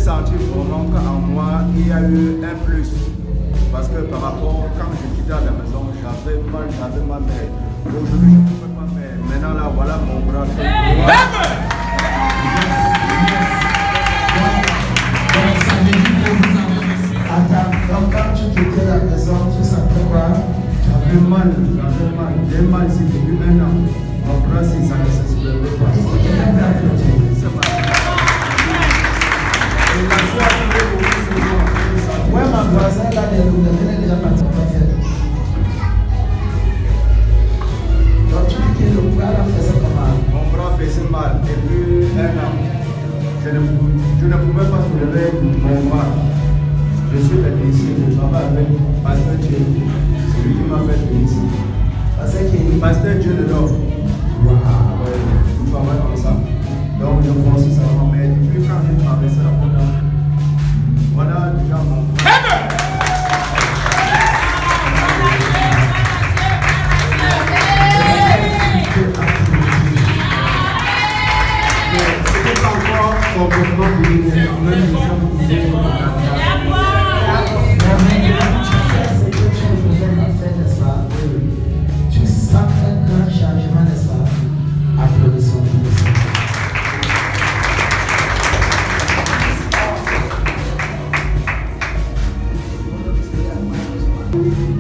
senti vraiment qu'en moi, il y a eu un plus. Parce que par rapport, quand je quittais à la maison, j'avais mal, mais aujourd'hui, je ne peux pas, mais maintenant, là, voilà mon bras. Donc, quand tu quittais la maison, tu sentais quoi? J'avais mal, j'ai mal ici depuis un an. Mon bras, ça ne se soulevait pas. Est-ce que quelqu'un peut applaudir? C'est pas. Et la foi, ouais, ma voisine, là, elle est déjà partie. Donc, tu dis que le bras, là, faisait comment? mon bras faisait mal depuis un an. Je ne pouvais pas soulever mon bras. Je suis venu ici, je travaille avec Pasteur Dieu. C'est lui qui m'a fait venir ici. Pasteur Dieu de l'or. Wow. On travaille comme ça. Donc je force ça. Mais depuis quand j'ai traversé la porte, voilà déjà mon bras. C'était pas encore complètement fini. Même si tu sens un grand changement, n'est-ce pas? Applaudissons pour ça.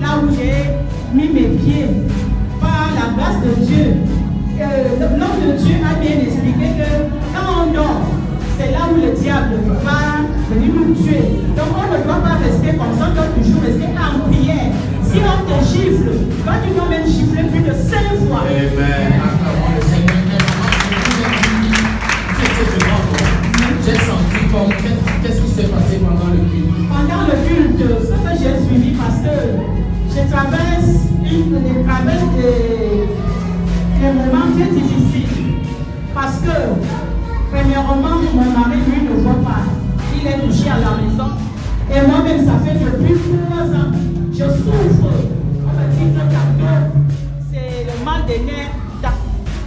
Là où j'ai mis mes pieds, par la grâce de Dieu, l'homme de Dieu a bien expliqué que quand on dort, c'est là où le diable va venir nous tuer. Donc on ne doit pas rester comme ça, on doit toujours rester en prière. Si on te gifle, toi tu dois même gifler plus de 5 fois. Amen. J'ai senti comme qu'est-ce qui s'est passé pendant le culte? Pendant le culte, ce que j'ai suivi, parce que je traverse des moments très difficiles. Parce que, premièrement, mon mari, lui, ne voit pas. Il est couché à la maison. Et moi-même, ça fait depuis 3 ans. Je souffre. On me dit que tantôt, c'est le mal des nerfs.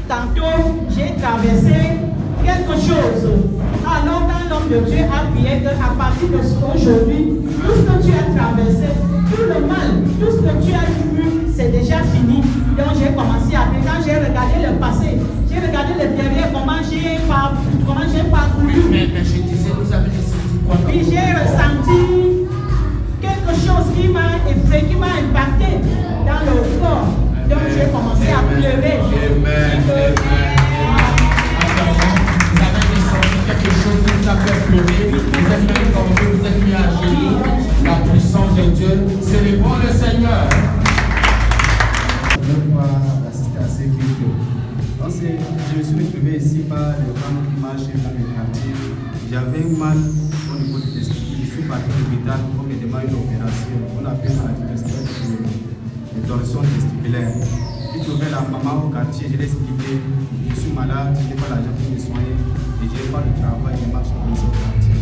Tantôt, j'ai traversé quelque chose. Alors, quand l'homme de Dieu a prié qu'à partir d'aujourd'hui, tout ce que tu as traversé, tout le mal, tout ce que tu as vu, c'est déjà fini. Donc, j'ai commencé à prier. Quand j'ai regardé le passé, j'ai regardé le derrière, comment j'ai parcouru. Mais je disais, vous avez ressenti quoi? Puis j'ai ressenti quelque chose qui m'a effrayé, qui m'a impacté dans le corps. Donc, j'ai commencé à pleurer. Amen. Vous avez ressenti quelque chose qui vous a fait pleurer, vous êtes même tombé, vous êtes mis à genoux. La puissance de Dieu, célébrons le Seigneur. Je ne peux pas assister à ces cultes. Donc, je me suis retrouvé ici par le femme qui marche dans le quartier. J'avais mal au niveau du testicule. Je suis parti à l'hôpital pour me demander une opération. On appelle maladie testiculaire, une torsion testiculaire. J'ai trouvé la maman au quartier, je l'ai expliqué. Je suis malade, je n'ai pas l'argent pour me soigner et je n'ai pas de travail, je marche comme ça au quartier.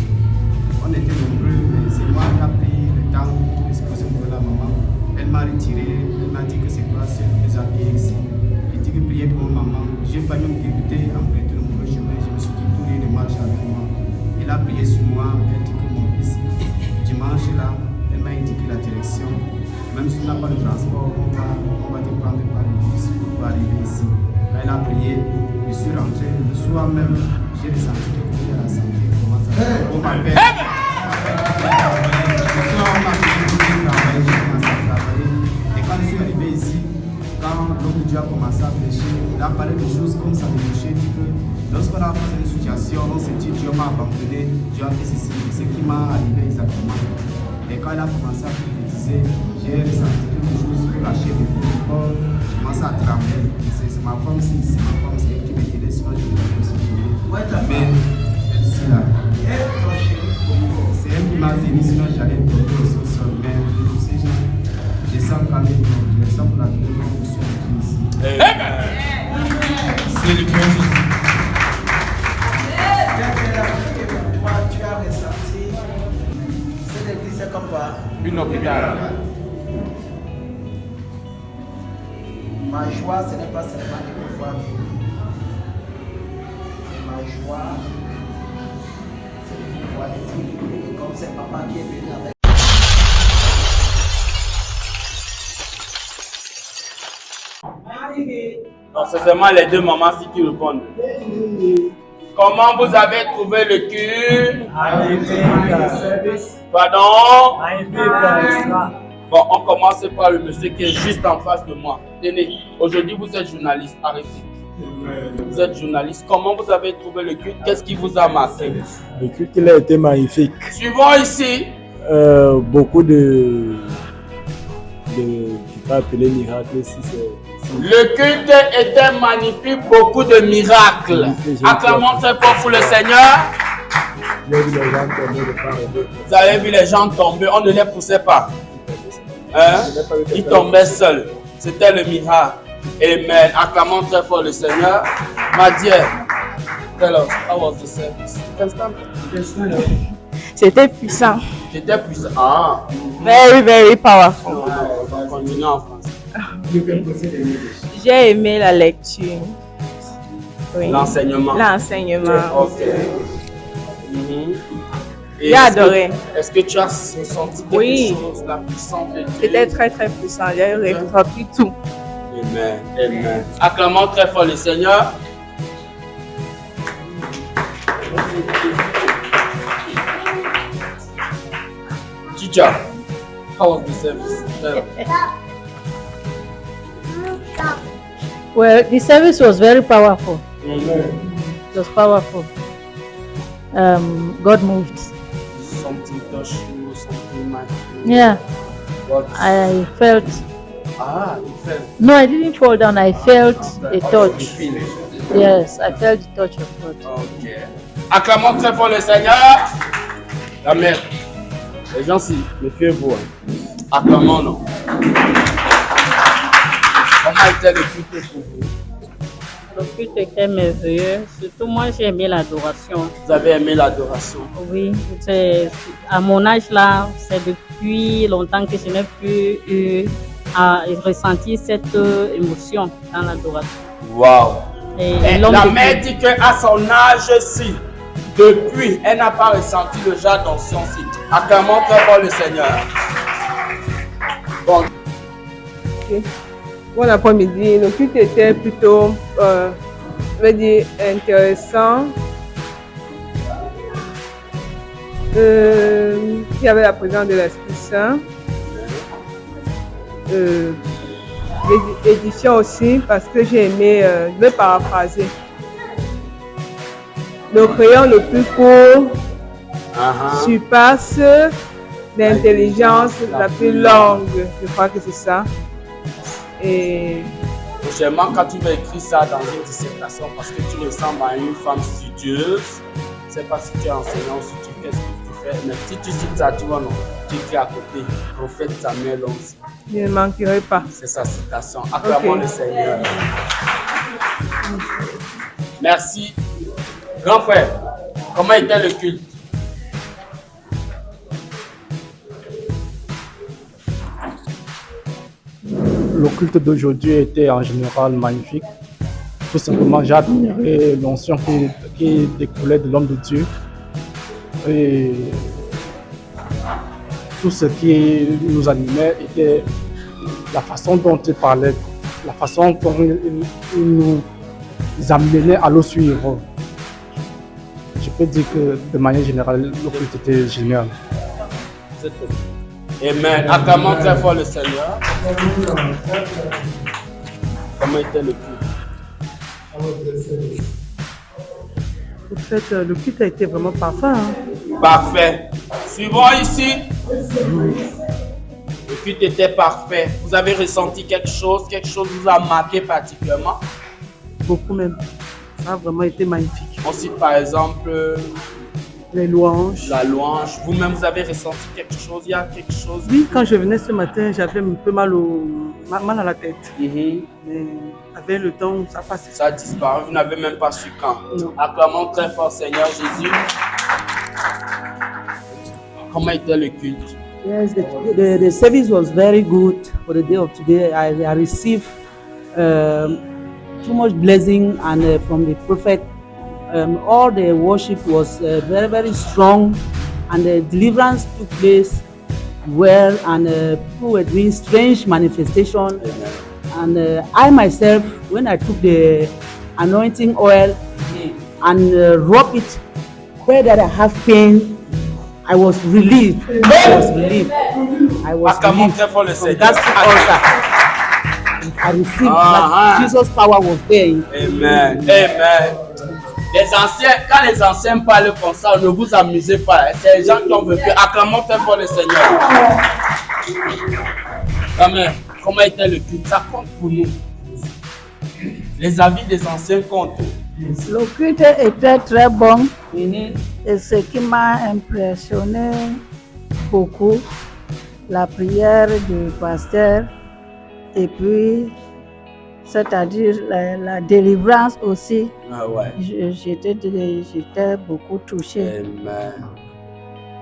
On était nombreux, mais c'est moi qui ai pris le temps pour exposer pour la maman. Elle m'a retiré, elle m'a dit que c'est toi seul qui les a payés ici. J'ai dit que prier pour ma maman. Je n'ai pas même débuté en prêtant le mauvais chemin, je me suis dit tout de marche avec moi. Elle a prié sur moi, elle dit que mon fils, dimanche là, elle m'a indiqué la direction. Même si tu n'as pas de transport, on va te prendre par le bus pour arriver ici. Quand elle a prié, je suis rentré, le soir même, j'ai ressenti que la santé commence à faire. On m'appelle. Le soir, on m'a dit que j'ai travaillé, j'ai commencé à travailler. Et quand je suis arrivé ici, quand l'homme de Dieu a commencé à prêcher, il a parlé de choses comme ça, de péché, dit que lorsqu'on a passé une situation, on s'est dit Dieu m'a abandonné, Dieu a fait ceci, c'est ce qui m'est arrivé exactement. Et quand il a commencé à prophétiser, j'ai ressenti quelque chose que la chair de mon corps commence à trembler. C'est ma femme, c'est elle qui me dit sinon je ne vais pas soutenir. Mais elle là. C'est elle qui m'a dit sinon j'allais tomber au sol. Mais je sens quand même, je sens pour la vie que je suis ici. C'est le bon Jésus. Tu as ressenti cette église, c'est comme quoi? Une hôpital. Ma joie, ce n'est pas seulement de pouvoir vivre. Ma joie, c'est de pouvoir Et comme c'est papa qui est venu avec. Non, c'est seulement les deux mamans qui répondent. Comment vous avez trouvé le culte? Pardon? Bon, on commence par le monsieur qui est juste en face de moi. Tenez, aujourd'hui vous êtes journaliste, arrêtez. Vous êtes journaliste. Comment vous avez trouvé le culte? Qu'est-ce qui vous a marqué? Le culte il a été magnifique. Suivons ici. Beaucoup de tu peux appeler miracles si c'est. Le culte était magnifique, beaucoup de miracles. Acclamons très fort pour le Seigneur. Vous avez vu les gens tomber, on ne les poussait pas. Hein? Ils tombaient seuls. C'était le miracle. Amen. Acclamons très fort le Seigneur. Madier, tell us, how was the service? C'était puissant. C'était puissant. Ah. Very, very powerful. On va continuer en français. J'ai aimé la lecture. Oui. L'enseignement. L'enseignement. Ok. Et J'ai adoré. Est-ce que tu as senti quelque chose, la puissance de Dieu? C'était très, très puissant. J'ai ressenti tout. Amen. Amen. Acclamons très fort le Seigneur. Teacher, how was the service? Well, the service was very powerful. Amen. It was powerful. God moved. Something touched you, something might you. Yeah, What? I felt. You felt. No, I didn't fall down. I felt a You touch. feel it. Yes, I felt the touch of God. Ok. Acclamons très fort le Seigneur. La mère. Les gens, si, méfiez-vous. Acclamons, non. Comment était le culte pour vous? Le culte était merveilleux. Surtout moi, j'ai aimé l'adoration. Vous avez aimé l'adoration? Oui, à mon âge là, c'est depuis longtemps que je n'ai plus eu à ressentir cette émotion dans l'adoration. Wow. Et La mère dit qu'à son âge-ci, depuis, elle n'a pas ressenti le genre d'onction-ci. Acclamons très fort le Seigneur. Bon. Okay. Bon après-midi, le culte était plutôt, je vais dire, intéressant. Il y avait la présence de l'Esprit Saint. L'édition aussi, parce que j'ai aimé, je vais paraphraser. Le crayon le plus court surpasse l'intelligence la plus longue. Je crois que c'est ça. Et prochainement, quand tu vas écrire ça dans une dissertation, parce que tu ressembles à une femme studieuse, je ne sais pas si tu es enseignant ou si tu fais ce que tu fais, mais si tu cites ça, tu vois, non, tu écris à côté, prophète Samuel 11. Je ne manquerai pas. C'est sa citation. Acclamons le Seigneur. Merci. Grand frère, comment était le culte? Le culte d'aujourd'hui était en général magnifique. Tout simplement, j'ai admiré l'onction qui découlait de l'homme de Dieu. Et tout ce qui nous animait était la façon dont il parlait, la façon dont il nous amenait à le suivre. Je peux dire que de manière générale, le culte était génial. Amen. Acclamons très fort le Seigneur. Comment était le culte? En fait, le culte a été vraiment parfait. Parfait. Suivons ici. Le culte était parfait. Vous avez ressenti quelque chose vous a marqué particulièrement? Beaucoup même. Ça a vraiment été magnifique. On cite par exemple les louanges. La louange. Vous-même, vous avez ressenti quelque chose? Il y a quelque chose? Oui, quand je venais ce matin, j'avais un peu mal à la tête. Mais avec le temps, ça passait. Ça a disparu. Vous n'avez même pas su quand. Non. Acclamons très fort Seigneur Jésus. Comment était le culte? Yes, the service was very good for the day of today. I received too much blessing and from the prophet all the worship was very, very strong, and the deliverance took place well, and people were doing strange manifestation. And I myself, when I took the anointing oil and rub it where that I have pain, I was relieved. I was relieved. I was relieved from that ulcer. I received that Jesus' power was there. Amen. Amen. Les anciens, quand les anciens parlent comme ça, ne vous amusez pas. C'est les gens qui ont vécu. Acclamons très fort le Seigneur. Amen. Comment était le culte? Ça compte pour nous. Les avis des anciens comptent. Le culte était très bon. Et ce qui m'a impressionné beaucoup, la prière du pasteur, et puis, c'est-à-dire la délivrance aussi. Ah ouais. J'étais beaucoup touchée. Amen.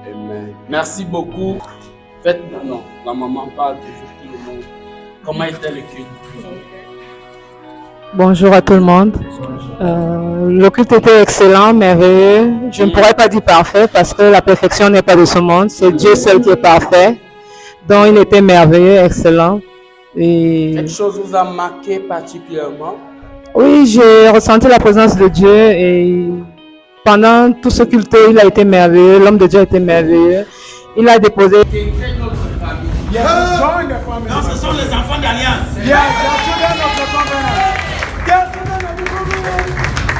Amen. Merci beaucoup. Faites, non, la maman parle toujours tout le monde. Comment était le culte? Bonjour à tout le monde. Le culte était excellent, merveilleux. Je ne pourrais pas dire parfait parce que la perfection n'est pas de ce monde. C'est Dieu seul qui est parfait. Donc il était merveilleux, excellent. Et... quelque chose vous a marqué particulièrement? Oui, j'ai ressenti la présence de Dieu et pendant tout ce culte, il a été merveilleux. L'homme de Dieu a été merveilleux. Il a déposé... Non, ce sont les enfants d'Alliance.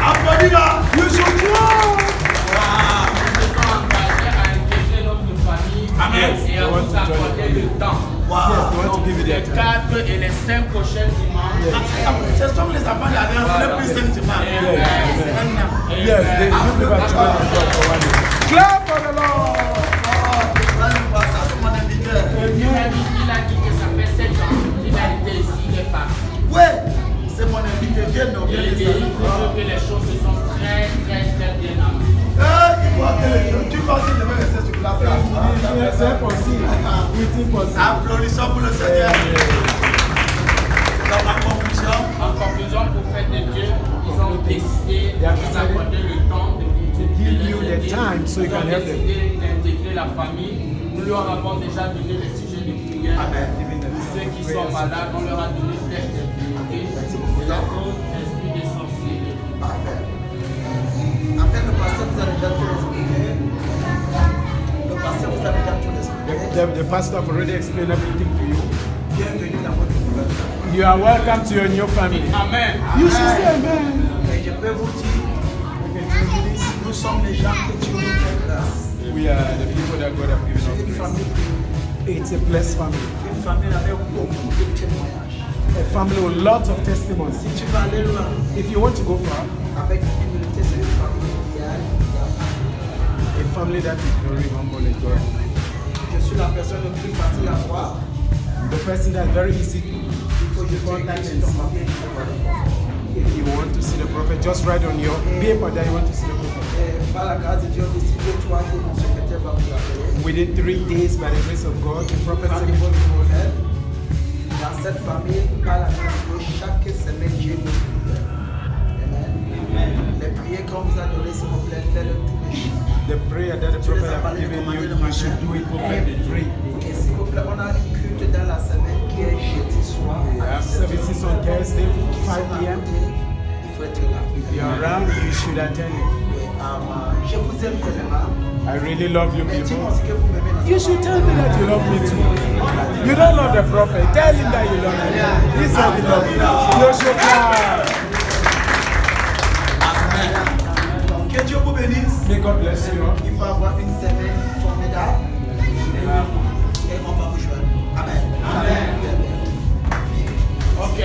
Applaudis-là. You should know. Amen. Et on vous accorde le temps. Donc, les 4 et les 5 prochains dimanches. Ce sont les enfants d'Alliance, le plus 5 dimanches. Yes, they give our children as well for 1 day. Clap for the Lord. Il a dit que ça fait 7 ans qu'il a été ici, il est parti. Ouais, c'est mon invité, viens nous. Et il veut que les choses se sont très bien amenées. Il faut que tu penses qu'il devait rester sur place. C'est impossible. Applaudissons pour le Seigneur. Dans ma conclusion. En conclusion, pour faire de Dieu, ils ont décidé de s'accorder le temps de d'intégrer la famille. Nous leur avons déjà donné les sujets de prière. Ceux qui sont malades, on leur a donné flèche d'infirmité. Et la cause, esprit de sorcellerie. En fait, le pasteur vous a déjà tout expliqué. Le pasteur vous a déjà tout expliqué. The pastor have already explained everything to you. Bienvenue dans votre nouvelle famille. You are welcome to your new family. Amen. You should say amen. Et je peux vous dire, nous sommes les gens que Dieu nous fait grâce. We are the people that God have given us Une grace. famille. It's a blessed family. Une famille avec beaucoup de témoignages. A family with lots of testimonies. Si tu vas aller loin, If you want to go far, avec humilité, c'est une famille idéale. a family that is very humble and God. Je suis la personne la plus facile à voir. The person that's very easy to Il faut que contact tu and ton see. papier. If you want to see the prophet, just write on your paper that you want to see the prophet. Par la grâce de Dieu, d'ici 2-3 jours, mon secrétaire va vous appeler. Within 3 days, by the grace of God, the prophet Dans said, cette famille, par la grâce de Dieu, chaque semaine, Dieu nous prie. Amen. Les prières qu'on vous a données, s'il vous plaît, faites-le tous les jours. the prayer that the prophet has given you, you should do it perfectly 3 days. Et s'il vous plaît, on a une culte dans la semaine qui est jeudi soir. We have services on Thursday, 5 p.m. Il faut être là. If you're around, you should attend it. Je vous aime tellement. I really love you Mais people. dis-moi ce que vous m'aimez. You should tell me that you love me too. You don't love the prophet. Tell him that you love him. He said he loves you. You should clap. Que Dieu vous bénisse. May God bless you. Il faut avoir une semaine formidable. Et on va vous joindre. Amen. Amen. Ok.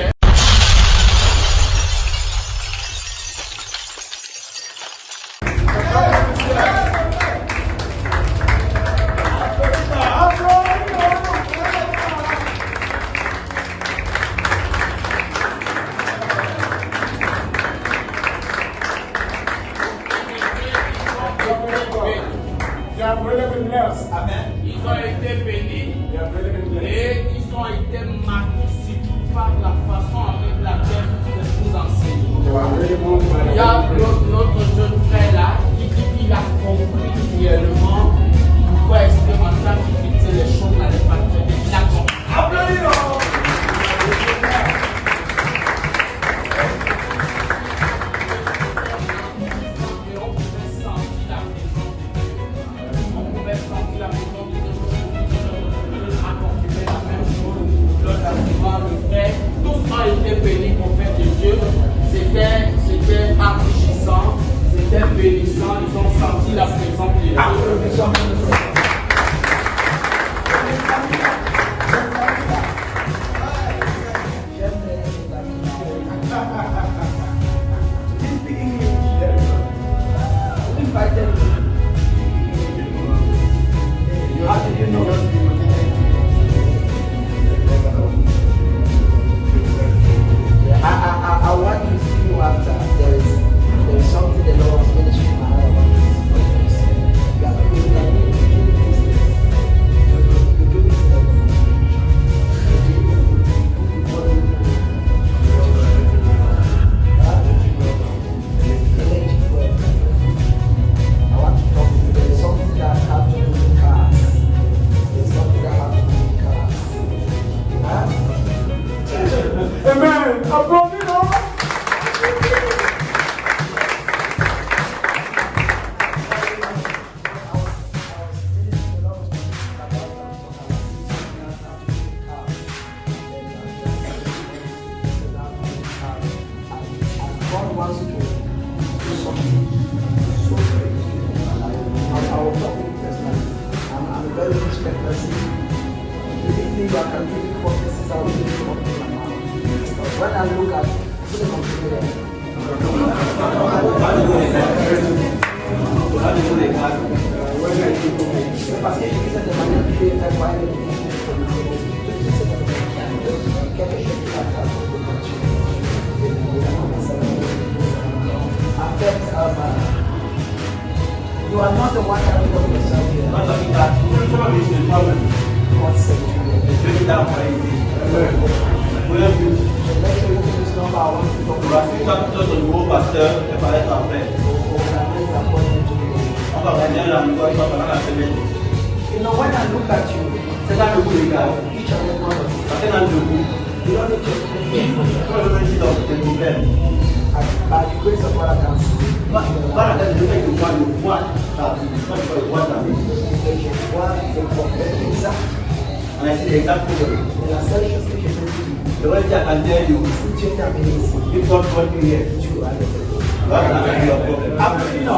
wants to do something so great. I will talk with personally. I'm a very respect person. You think I can give prophecies, I will give prophecies. But when I look at parce que je disais de manière plus incroyable quelque chose qui va faire beaucoup de en fait, you are not the one that will of yourself here. Not only that, you will probably be the problem. God said to you. Break it down for anything. Where you make sure you finish number, I want to talk about it. Talk to the group pastor, the parents are friends. You know, when I look at you, each and every one of you, you don't need to by the grace of God I can see. But that is the one you want. Not for the one that is and I see the exact problem. La seule chose que je peux dire, the way I can tell you, si tu es amené ici, if God brought you here, tu vas aller. God will answer your problem. Absolutely not.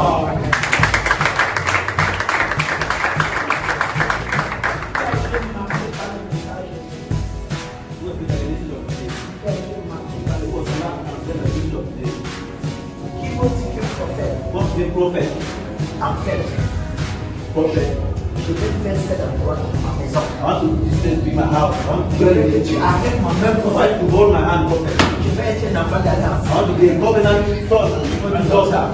Prophète, en fait, prophète, je vais faire cette endroit dans ma maison. I want to distance be my house. Tu arrêtes ma main pour faire to hold my hand, prophet. Je vais être un enfant d'alliance. I want to be a covenant son before the daughter.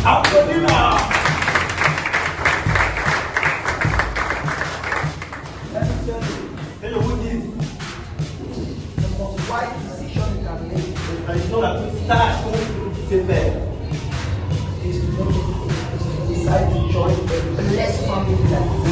Applaudis-moi. Let me tell you. Tell you who it is. The most wise decision you can make. And it's not that you start to say fair. Decide to join a blessed family.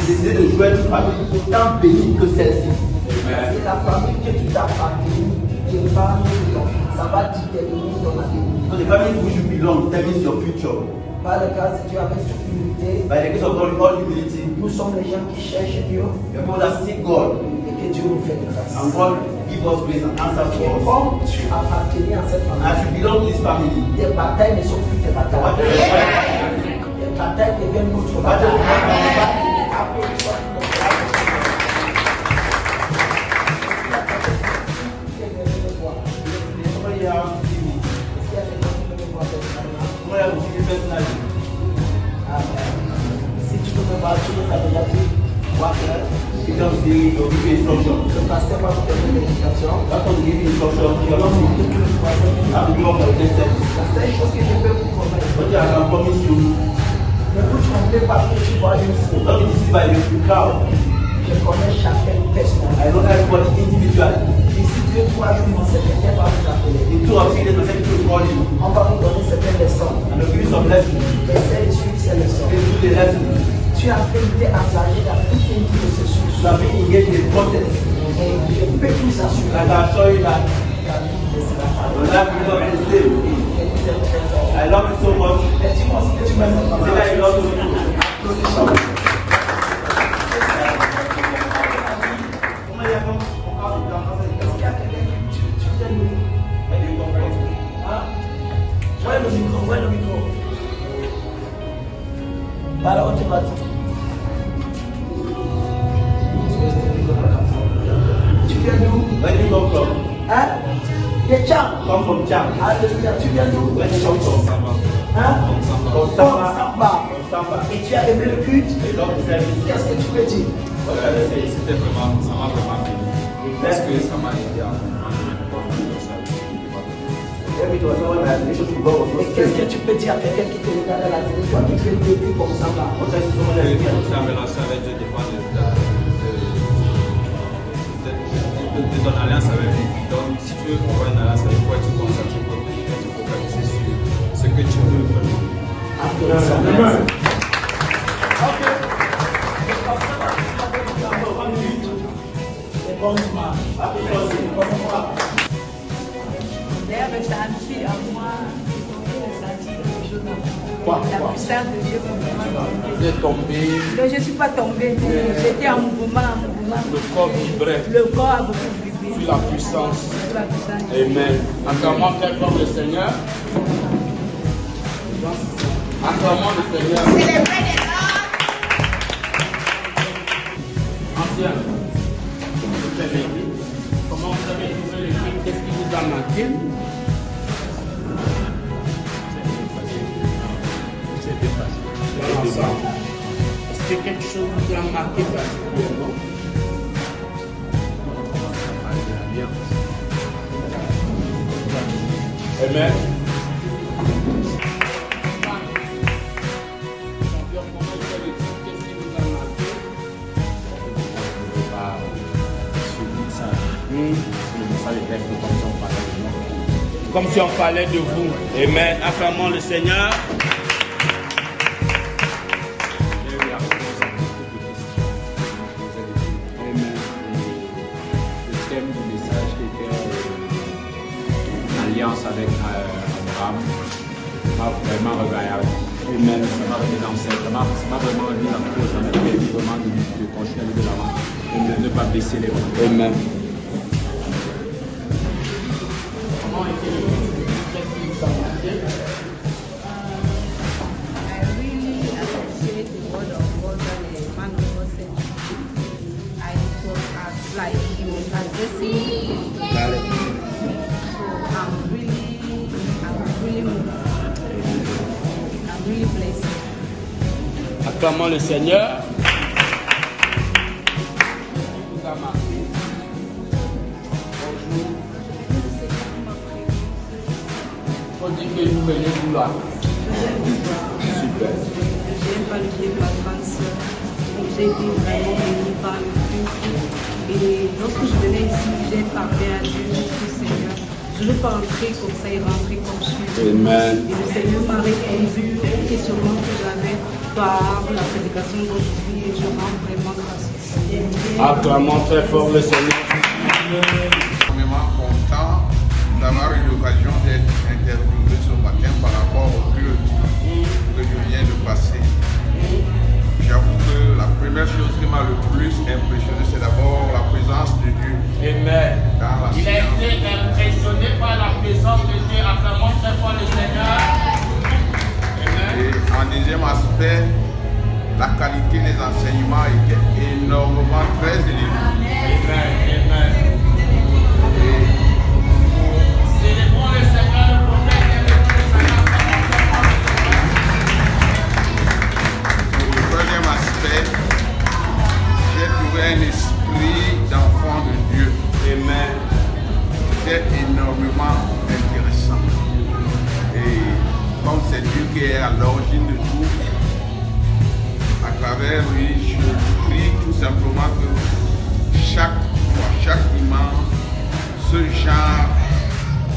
Décider de jouer une famille autant bénie que celle-ci. C'est la famille que tu t'appartiens, qui est parmi nous, ça va déterminer ton avenir. So the family to which you belong determines your future. Par le cas, si tu avais toute humilité, by the grace of God, all humility, nous sommes les gens qui cherchent Dieu, people that seek God, et que Dieu nous fait de grâce. And God give us grace and answer to us. Comme tu appartenais à cette famille, as you belong to this family, tes batailles ne sont plus tes batailles. Tes batailles deviennent notre bataille. Si tu peux me voir, tu peux déjà dire quoi faire. Tu dois vous dire, vous give instruction. Le pasteur va vous donner l'indication. Quand on give instruction, tu vas vous dire que la seule chose que je peux vous promettre, ne vous trompez pas que tu vois une foule. Je connais chacun personnellement. I know everybody individually. Ici, 2-3 jours, mon secrétaire va vous appeler. In 2 or 3 days, my secretary will call you. On va vous donner certaines leçons. And they'll give you some lessons. Essaye de suivre ces leçons. They do the lessons. Tu as été engagé dans tout un processus. You have been engaged in the process. Et je peux vous assurer. I can assure you that your life will not be the same. I love you so much. Et dis-moi ce que tu m'aimes. C'est là il love you. Applaudissements. Bueno, micro. Para automatique. Tu viens d'où? Where do you come from? Hein? De Tchad. Come from Tchad. Alléluia. Tu viens d'où? Where do you come from? Hein? From Samba. Et tu as aimé le culte? Qu'est-ce que tu peux dire? C'était vraiment, ça m'a vraiment béni. Parce que ça m'a aidé à et qu'est-ce que tu peux dire à quelqu'un qui te regarde à la télé, toi qui fais le début comme ça va? La relation avec Dieu dépend de ton alliance avec lui. Donc si tu veux avoir une alliance avec lui, il faut être concentré, il faut être focalisé sur ce que tu veux vraiment. Ressenti en moi, ressenti quelque chose en moi. La puissance de Dieu pour moi. Vous êtes tombé. Non, je ne suis pas tombée, j'étais en mouvement. Le corps vibrait. Le corps a beaucoup vibré. la puissance. Amen. Acclamons très fort le Seigneur. Acclamons le Seigneur. Ancien, comment vous avez trouvé le film? Qu'est-ce qui vous a marqué? Dans l'ensemble. Est-ce que quelque chose vous a marqué particulièrement? Amen. Comme si on parlait de vous. Amen. Acclamons le Seigneur. Amen. Le thème du message qui était l'alliance avec Abraham m'a vraiment regardé. Amen. Ça m'a remis dans cette. Ça m'a vraiment remis dans la cause. Ça m'a permis vraiment de continuer à aller de l'avant. Et de ne pas baisser les bras. Amen. Like he was addressing, so I'm really moved. I'm really blessed. Acclamons le Seigneur. Faut dire que vous venez vous là. Super. J'aime pas le Dieu de ma grande sœur. J'ai été vraiment bénie par le Dieu. Et lorsque je venais ici, j'ai parlé à Dieu, j'ai dit Seigneur, je ne veux pas entrer comme ça et rentrer comme je suis. Amen. Et le Seigneur m'a répondu au questionnement que j'avais par la prédication d'aujourd'hui et je rends vraiment grâce au Seigneur. Acclamons très fort le Seigneur. Je suis vraiment content d'avoir eu l'occasion d'être interviewé ce matin par rapport au culte que je viens de passer. J'avoue que la première chose qui m'a le plus impressionné, c'est d'abord la présence de Dieu. Amen. Il a été impressionné par la présence de Dieu. Acclamons très fort le Seigneur. Amen. Et en deuxième aspect, la qualité des enseignements était énormément très élevée. Amen. Amen. Célébrons le Seigneur, le prophète et le Seigneur. Troisième aspect, j'ai trouvé un esprit d'enfant de Dieu. Amen. C'était énormément intéressant. Et comme c'est Dieu qui est à l'origine de tout, à travers lui, je prie tout simplement que chaque fois, chaque dimanche, ce genre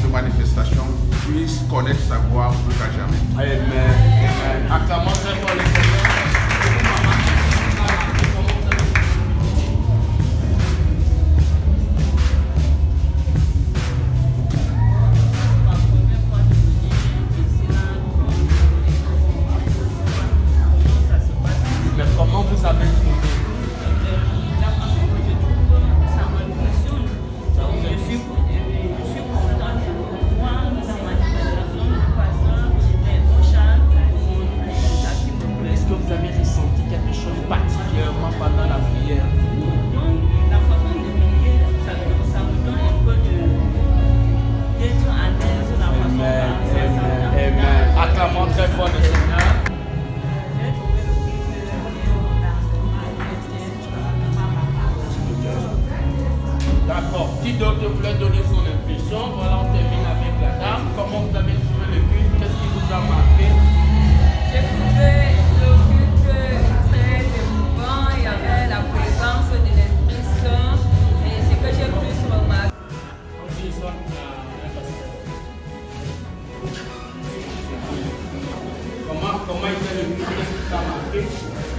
de manifestation puisse connaître sa gloire plus qu'à jamais. Amen. Amen. Acclamons très fort le Seigneur.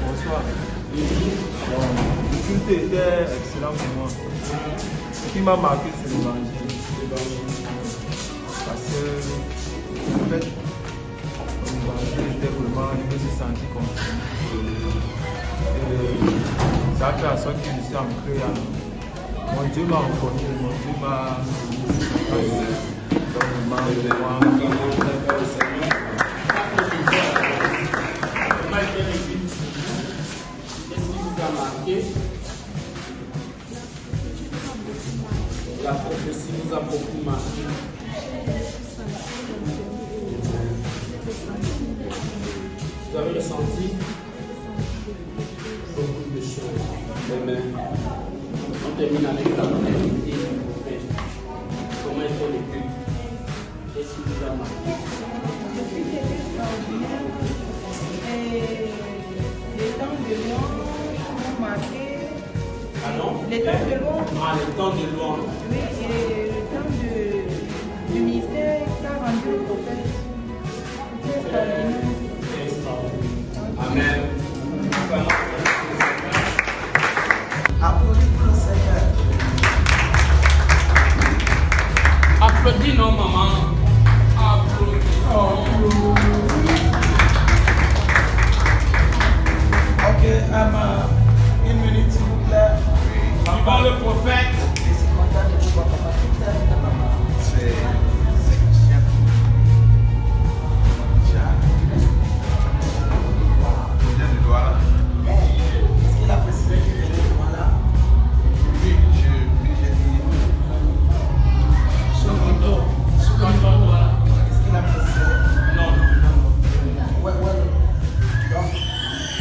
Bonsoir. Le culte était excellent pour moi. Ce qui m'a marqué, c'est l'évangile. Parce que, en fait, l'évangile était vraiment, je me suis senti concerné. Ça a fait en sorte que je suis ancré Mon Dieu m'a reconnu, mon Dieu m'a La prophétie nous a beaucoup marqué. Vous avez ressenti beaucoup de choses. Amen. On termine avec la modernité du prophète. Comment est-on le culte? Qu'est-ce qui vous a marqué? Les temps de louange ont marqué. Ah non? Les temps de louange. Ah, les temps de louange. Oui, et le temps du ministère qu'a rendu le prophète. C'est extraordinaire. Amen. Applaudis pour le Seigneur. Applaudis non, maman. Applaudis. Ok, une minute s'il vous plaît. Suivant le prophète. Je suis content de vous voir, papa. C'est Christian. Viens de Douala. Est-ce qu'il a précisé qu'il venait de Douala? Oui, j'ai dit. Sokoto. Douala. Est-ce qu'il a précisé? Non. Ouais. Donc,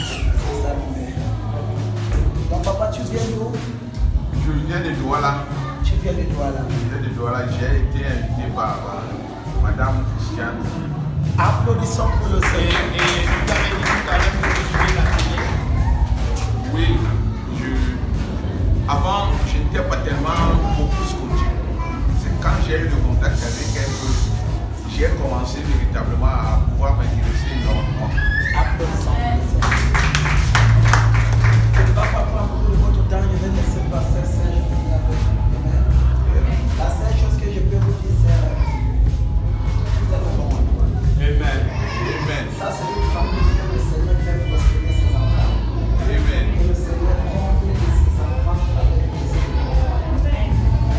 c'est ça. Donc, papa, tu viens d'où? Je viens de Douala. Tu viens de Douala. Je viens de Douala. J'ai été invité par Madame Christiane. Applaudissons pour le Seigneur. Et vous avez dit tout à l'heure que vous suivez la télé? Oui, avant, je n'étais pas tellement beaucoup scotché. C'est quand j'ai eu le contact avec elle que j'ai commencé véritablement à pouvoir m'intéresser énormément. Applaudissons pour le Seigneur. Je ne vais pas prendre beaucoup de votre temps, je vais laisser passer Serge. La seule chose que je peux vous dire, c'est vous êtes bon. Amen. Amen. Ça, c'est une famille que le Seigneur fait prospérer ses enfants. Amen. Et le Seigneur comble de ses enfants avec les enfants.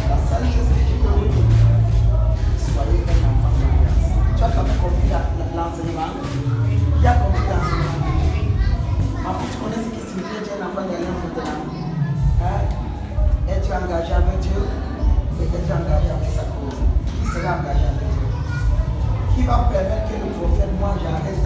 La seule chose que je peux vous dire, soyez un enfant de grâce. Tu as quand même compris l'enseignement? Il y a compris l'enseignement. En fait, tu connais ce qui signifie être un enfant de l'Alliance maintenant. Être engagé avec Dieu et être engagé avec sa cause. Qui sera engagé avec Dieu? Qui va permettre que le prophète, moi, j'arrête